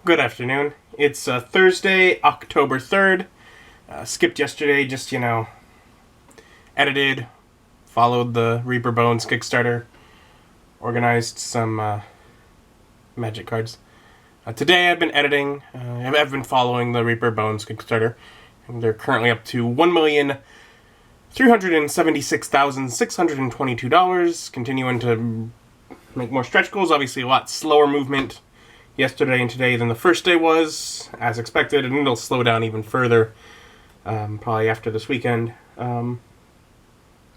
Good afternoon. It's Thursday, October 3rd. Skipped yesterday, just, edited, followed the Reaper Bones Kickstarter, organized some magic cards. Today I've been editing. I've been following the Reaper Bones Kickstarter, and they're currently up to $1,376,622, continuing to make more stretch goals. Obviously a lot slower movement yesterday and today than the first day was, as expected, and it'll slow down even further probably after this weekend. But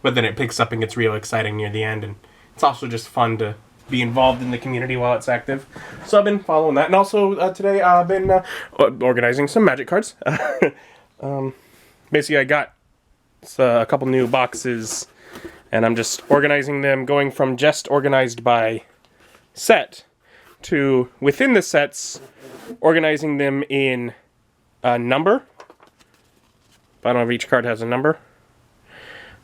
then it picks up and gets real exciting near the end, and it's also just fun to be involved in the community while it's active. So I've been following that, and also today I've been organizing some magic cards. Basically I got a couple new boxes, and I'm just organizing them, going from just organized by set to, within the sets, organizing them in a number. Bottom of each card has a number.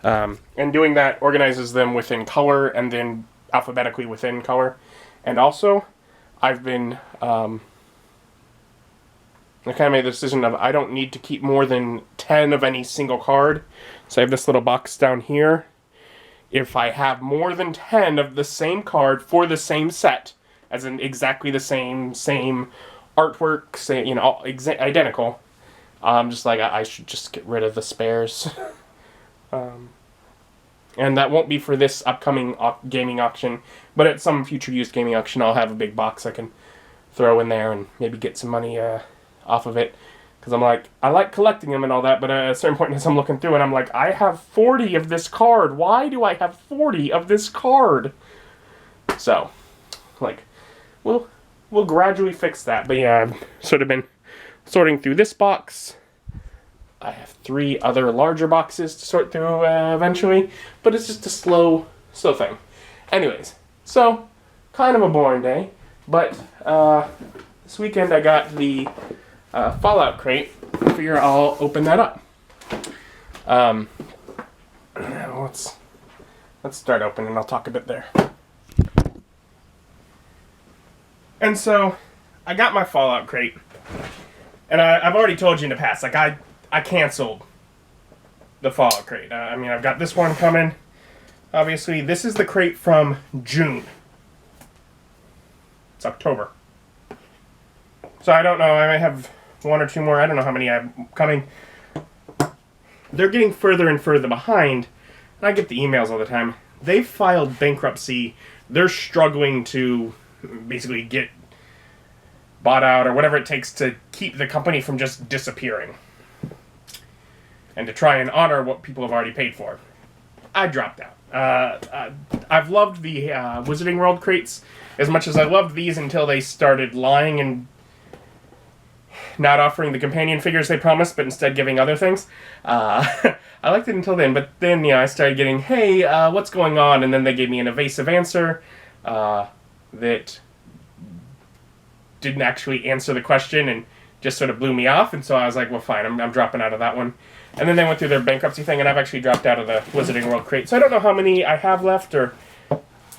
And doing that organizes them within color and then alphabetically within color. And also, I've been, I kind of made the decision of I don't need to keep more than 10 of any single card. So I have this little box down here. If I have more than 10 of the same card for the same set, as in exactly the same artwork, identical, just like I should just get rid of the spares. And that won't be for this upcoming gaming auction, but at some future used gaming auction I'll have a big box I can throw in there and maybe get some money off of it. Because I like collecting them and all that, but at a certain point as I'm looking through it, I'm like, I have 40 of this card. Why do I have 40 of this card? So, we'll gradually fix that. But yeah, I've sort of been sorting through this box. I have 3 other larger boxes to sort through eventually, but it's just a slow thing. Anyways, so kind of a boring day, but this weekend I got the Fallout crate. I figure I'll open that up. Let's start opening. I'll talk a bit there. And so I got my Fallout crate, and I've already told you in the past, I canceled the Fallout crate. I've got this one coming. Obviously, this is the crate from June. It's October. So I don't know, I might have 1 or 2 more. I don't know how many I have coming. They're getting further and further behind, and I get the emails all the time. They've filed bankruptcy. They're struggling to basically get bought out or whatever it takes to keep the company from just disappearing, and to try and honor what people have already paid for. I dropped out. I've loved the Wizarding World crates as much as I loved these until they started lying and not offering the companion figures they promised, but instead giving other things. I liked it until then, but then I started getting, hey, what's going on? And then they gave me an evasive answer that didn't actually answer the question and just sort of blew me off. And so I was like, well, fine, I'm dropping out of that one. And then they went through their bankruptcy thing, and I've actually dropped out of the Wizarding World crate. So I don't know how many I have left, or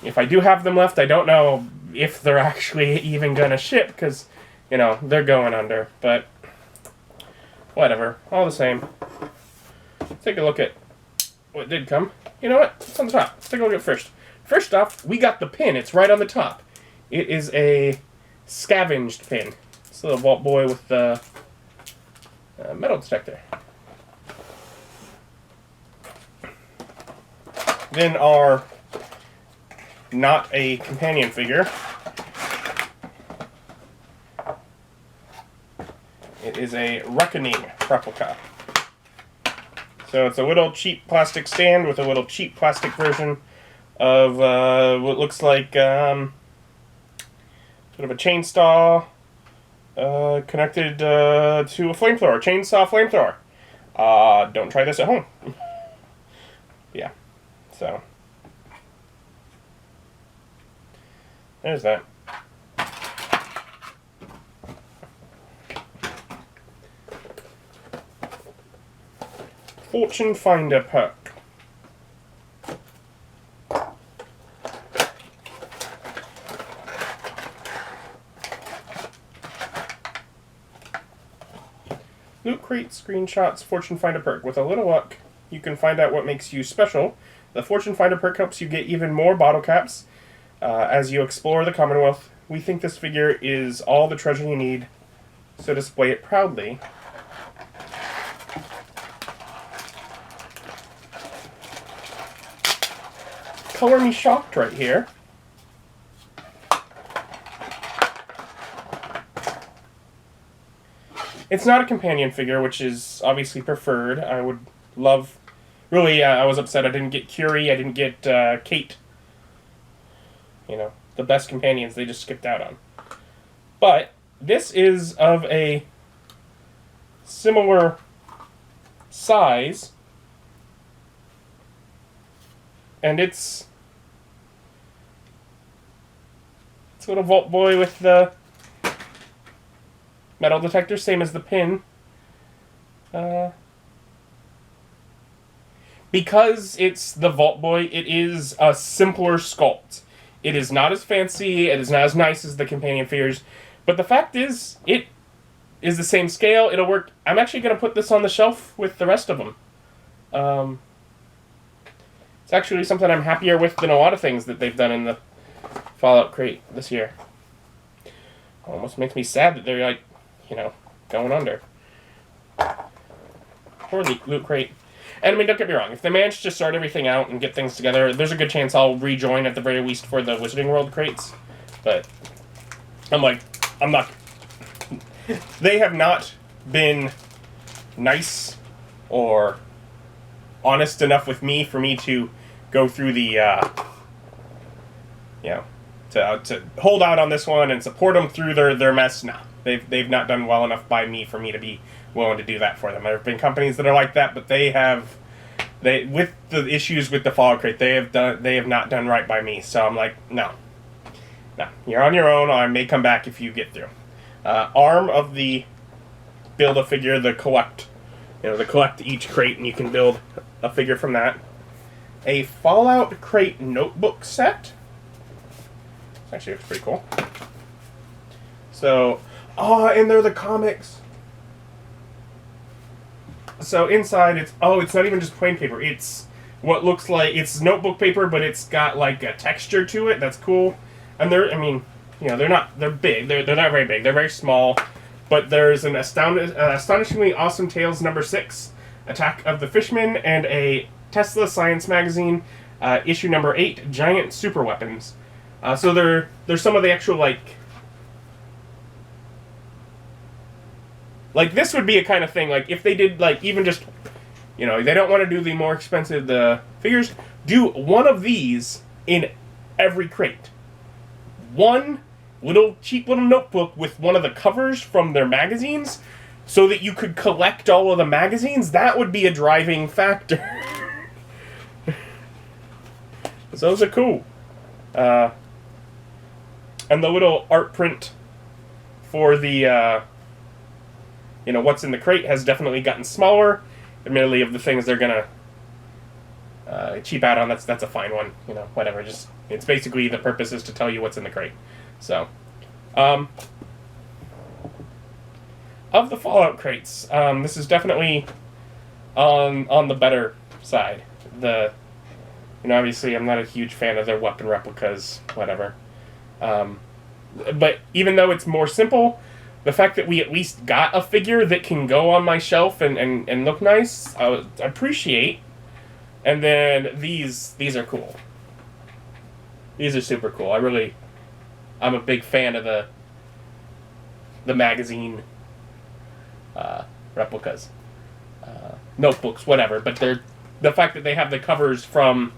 if I do have them left, I don't know if they're actually even going to ship, because they're going under, but whatever. All the same. Let's take a look at what did come. You know what? It's on the top. Let's take a look at first. First off, we got the pin. It's right on the top. It is a scavenged pin. It's a little Vault Boy with the metal detector. Then our not a companion figure. It is a Reckoning replica. So it's a little cheap plastic stand with a little cheap plastic version of what looks like sort of a chainsaw connected to a flamethrower, chainsaw flamethrower. Don't try this at home. Yeah, so there's that. Fortune Finder perk. Loot Crate Screenshots Fortune Finder perk. With a little luck, you can find out what makes you special. The Fortune Finder perk helps you get even more bottle caps as you explore the Commonwealth. We think this figure is all the treasure you need, so display it proudly. Color me shocked right here. It's not a companion figure, which is obviously preferred. I would love... Really, I was upset I didn't get Curie, I didn't get Kate. You know, the best companions they just skipped out on. But this is of a similar size. And it's a little Vault Boy with the metal detector, same as the pin. Because it's the Vault Boy, it is a simpler sculpt. It is not as fancy, it is not as nice as the companion figures, but the fact is, it is the same scale, it'll work. I'm actually going to put this on the shelf with the rest of them. It's actually something I'm happier with than a lot of things that they've done in the Fallout crate this year. Almost makes me sad that they're, like, you know, going under. Poor Loot Crate. And I mean, don't get me wrong, if they manage to sort everything out and get things together, there's a good chance I'll rejoin at the very least for the Wizarding World crates. But I'm not... They have not been nice or honest enough with me for me to go through the, you know, to hold out on this one and support them through their mess. Nah, they've not done well enough by me for me to be willing to do that for them. There have been companies that are like that, but they with the issues with the Fallout crate, they have not done right by me. So I'm like, no, you're on your own. I may come back if you get through. Arm of the Build-A-Figure, the collect each crate, and you can build a figure from that. A Fallout crate notebook set. Actually, looks pretty cool. So, and they're the comics. So inside, it's not even just plain paper. It's what looks like it's notebook paper, but it's got like a texture to it. That's cool. And they're big. They're not very big. They're very small. But there's an astonishingly awesome Tales #6, Attack of the Fishmen, and a Tesla Science Magazine issue #8, Giant Super Weapons. So there's some of the actual like this would be a kind of thing, like, if they did, like, even just, you know, they don't want to do the more expensive figures, do one of these in every crate. One cheap little notebook with one of the covers from their magazines, so that you could collect all of the magazines. That would be a driving factor. Those are cool. And the little art print for the, what's in the crate has definitely gotten smaller. Admittedly, of the things they're gonna cheap out on, that's a fine one. You know, whatever. Just, it's basically the purpose is to tell you what's in the crate. So, of the Fallout crates, this is definitely on the better side. Obviously, I'm not a huge fan of their weapon replicas. Whatever. But even though it's more simple, the fact that we at least got a figure that can go on my shelf and look nice, I appreciate. And then these are cool. These are super cool. I'm a big fan of the magazine replicas, notebooks, whatever. But the fact that they have the covers from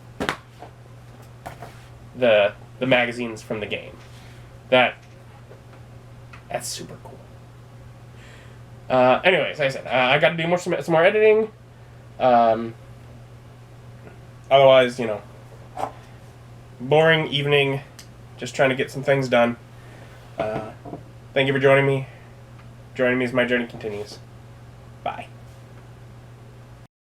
the magazines from the game, that's super cool. Anyways, like I said, I got to do some more editing. Otherwise, boring evening, just trying to get some things done. Thank you for joining me. Joining me as my journey continues. Bye.